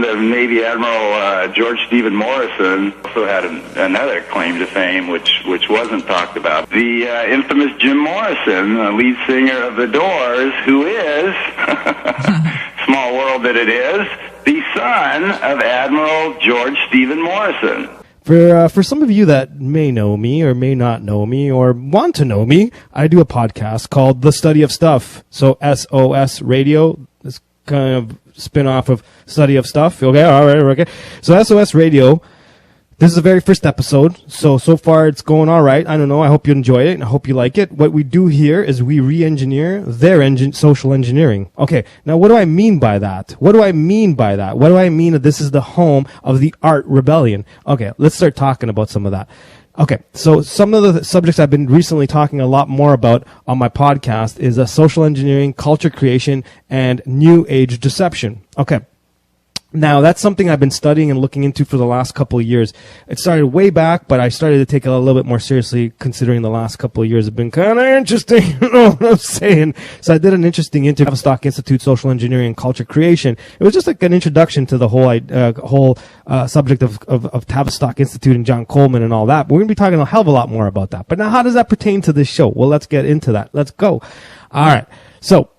of Navy Admiral George Stephen Morrison also had another claim to fame, which wasn't talked about. The infamous Jim Morrison, lead singer of The Doors, who is, small world that it is, the son of Admiral George Stephen Morrison. For some of you that may know me or may not know me or want to know me, I do a podcast called The Study of Stuff. So S.O.S. Radio is kind of spin-off of Study of Stuff. Okay, all right, okay. So S.O.S. Radio, this is the very first episode. So far it's going all right. I don't know. I hope you enjoy it and I hope you like it. What we do here is we re-engineer their social engineering. Okay, now what do I mean by that? What do I mean that this is the home of the art rebellion? Okay, let's start talking about some of that. Okay, so some of the subjects I've been recently talking a lot more about on my podcast is social engineering, culture creation, and new age deception. Okay. Now, that's something I've been studying and looking into for the last couple of years. It started way back, but I started to take it a little bit more seriously considering the last couple of years have been kind of interesting. You know what I'm saying? So I did an interesting interview with Tavistock Institute, Social Engineering and Culture Creation. It was just like an introduction to the whole subject of Tavistock Institute and John Coleman and all that. But we're going to be talking a hell of a lot more about that. But now, how does that pertain to this show? Well, let's get into that. Let's go. All right. So,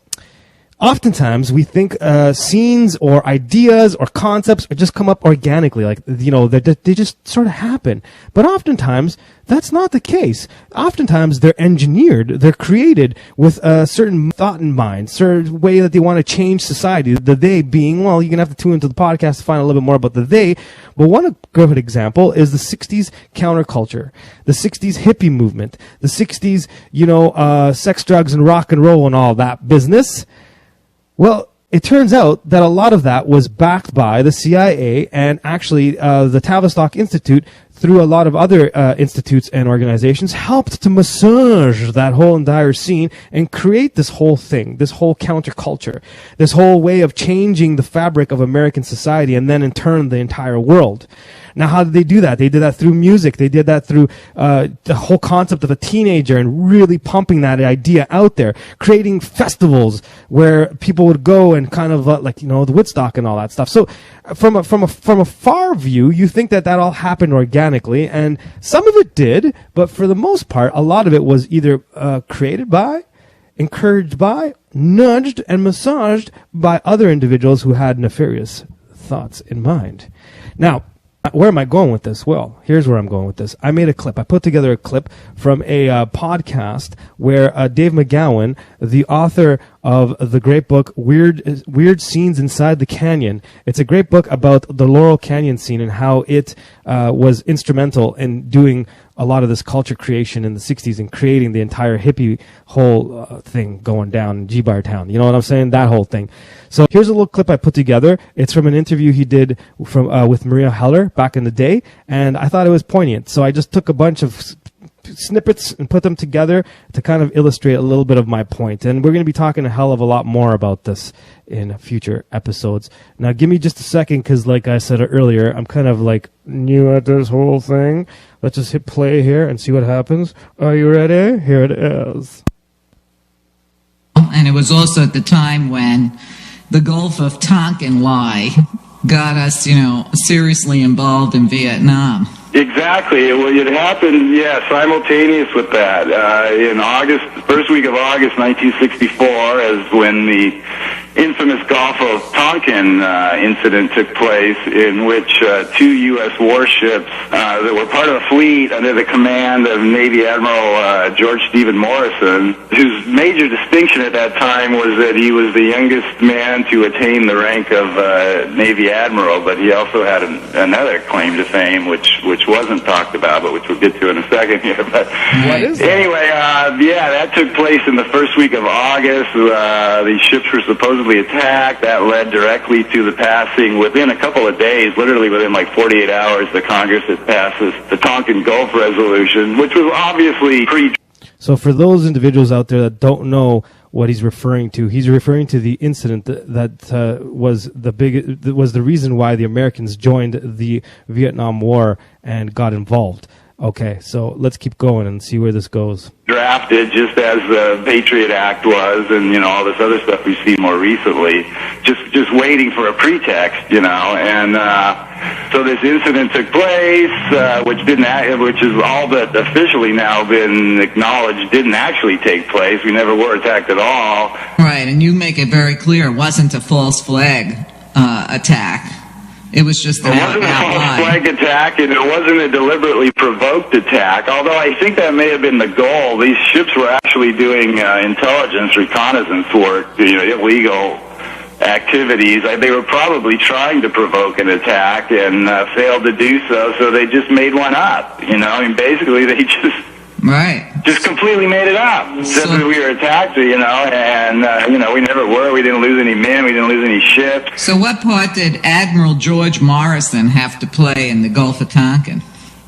oftentimes we think scenes or ideas or concepts just come up organically, like, you know, they just sort of happen. But oftentimes that's not the case. Oftentimes they're engineered, they're created with a certain thought in mind, certain way that they want to change society. The they being, well, you're gonna have to tune into the podcast to find a little bit more about the they. But one good example is the 60s counterculture, the 60s hippie movement, the 60s, sex, drugs, and rock and roll and all that business. Well, it turns out that a lot of that was backed by the CIA and actually the Tavistock Institute, through a lot of other institutes and organizations, helped to massage that whole entire scene and create this whole thing, this whole counterculture, this whole way of changing the fabric of American society and then in turn the entire world. Now, how did they do that? They did that through music. They did that through the whole concept of a teenager and really pumping that idea out there, creating festivals where people would go and kind of the Woodstock and all that stuff. So from a far view, you think that all happened organically, and some of it did, but for the most part, a lot of it was either created by, encouraged by, nudged, and massaged by other individuals who had nefarious thoughts in mind. Now, where am I going with this? Well, here's where I'm going with this. I made a clip. I put together a clip from a podcast where Dave McGowan, the author of the great book Weird Scenes Inside the Canyon. It's a great book about the Laurel Canyon scene and how it was instrumental in doing a lot of this culture creation in the 60s and creating the entire hippie whole thing going down in G-Bar Town. You know what I'm saying? That whole thing. So here's a little clip I put together. It's from an interview he did with Maria Heller back in the day, and I thought it was poignant. So I just took a bunch of snippets and put them together to kind of illustrate a little bit of my point. And we're going to be talking a hell of a lot more about this in future episodes. Now, give me just a second, because like I said earlier, I'm kind of new at this whole thing. Let's just hit play here and see what happens. Are you ready? Here it is. And it was also at the time when the Gulf of Tonkin lie got us, seriously involved in Vietnam. Exactly. It happened, simultaneous with that. In first week of August 1964, as when the infamous Gulf of Tonkin incident took place, in which two U.S. warships that were part of a fleet under the command of Navy Admiral George Stephen Morrison, whose major distinction at that time was that he was the youngest man to attain the rank of Navy Admiral, but he also had another claim to fame, which wasn't talked about, but which we'll get to in a second here. But what is that? Anyway, that took place in the first week of August. These ships were supposedly attacked. That led directly to the passing, within a couple of days, literally within 48 hours, the Congress had passed the Tonkin Gulf Resolution, which was obviously So for those individuals out there that don't know what he's referring to the incident that was the reason why the Americans joined the Vietnam War and got involved. Okay, so let's keep going and see where this goes. Drafted just as the Patriot Act was, and all this other stuff we've seen more recently, just waiting for a pretext, and so this incident took place, which is all but officially now been acknowledged didn't actually take place. We never were attacked at all. Right, and you make it very clear it wasn't a false flag attack. It was just It wasn't a false flag attack, and it wasn't a deliberately provoked attack, although I think that may have been the goal. These ships were actually doing intelligence, reconnaissance work, illegal activities. They were probably trying to provoke an attack and failed to do so they just made one up. Basically they just completely made it up. Said that we were attacked, and we never were. We didn't lose any men. We didn't lose any ships. So what part did Admiral George Morrison have to play in the Gulf of Tonkin?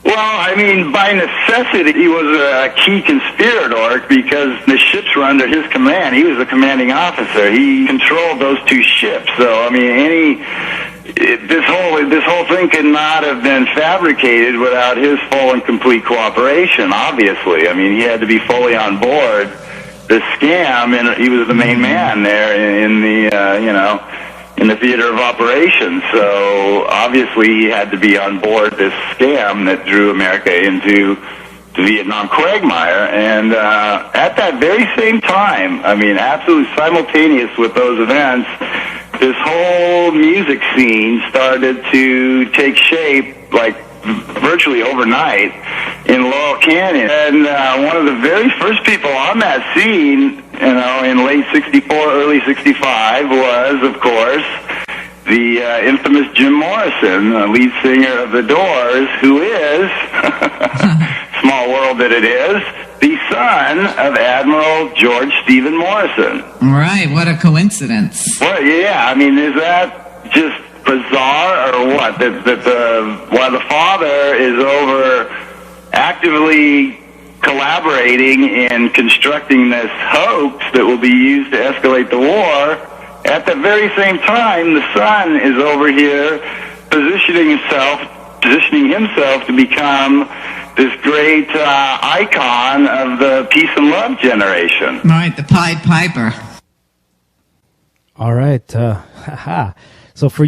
Well, by necessity, he was a key conspirator because the ships were under his command. He was the commanding officer. He controlled those two ships. So, this whole thing could not have been fabricated without his full and complete cooperation, obviously. He had to be fully on board the scam, and he was the main man there in the theater of operations. So obviously he had to be on board this scam that drew America into the Vietnam quagmire. And at that very same time, absolutely simultaneous with those events, this whole music scene started to take shape, virtually overnight in Laurel Canyon. And one of the very first people on that scene, in late 64, early 65, was, of course, the infamous Jim Morrison, lead singer of The Doors, who is, small world that it is, the son of Admiral George Stephen Morrison. Right, what a coincidence. Well, yeah, is that just bizarre or what? While the father is over actively collaborating in constructing this hoax that will be used to escalate the war, at the very same time, the son is over here positioning himself to become this great icon of the peace and love generation. Right, the Pied Piper. All right. So for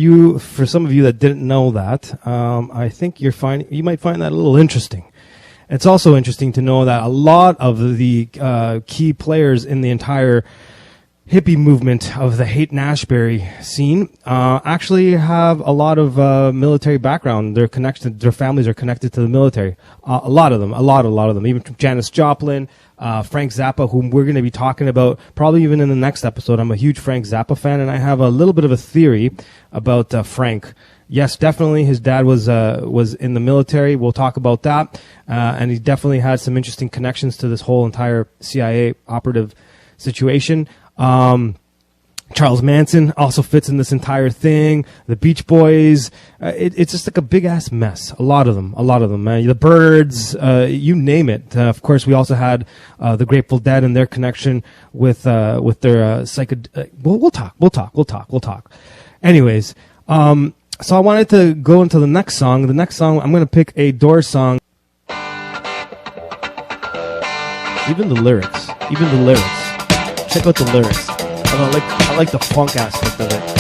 some of you that didn't know that, I think you might find that a little interesting. It's also interesting to know that a lot of the key players in the entire hippie movement of the Haight-Ashbury scene actually have a lot of military background. Their families are connected to the military. A lot of them. Even Janis Joplin, Frank Zappa, whom we're going to be talking about probably even in the next episode. I'm a huge Frank Zappa fan, and I have a little bit of a theory about Frank. Yes, definitely his dad was in the military. We'll talk about that. And he definitely had some interesting connections to this whole entire CIA operative situation. Charles Manson also fits in this entire thing. The Beach Boys. It's just like a big ass mess. A lot of them. The Byrds, you name it. Of course, we also had the Grateful Dead and their connection with their We'll talk. Anyways, so I wanted to go into the next song. The next song, I'm going to pick a Doors song. Even the lyrics. Check out the lyrics. I like the funk aspect of it.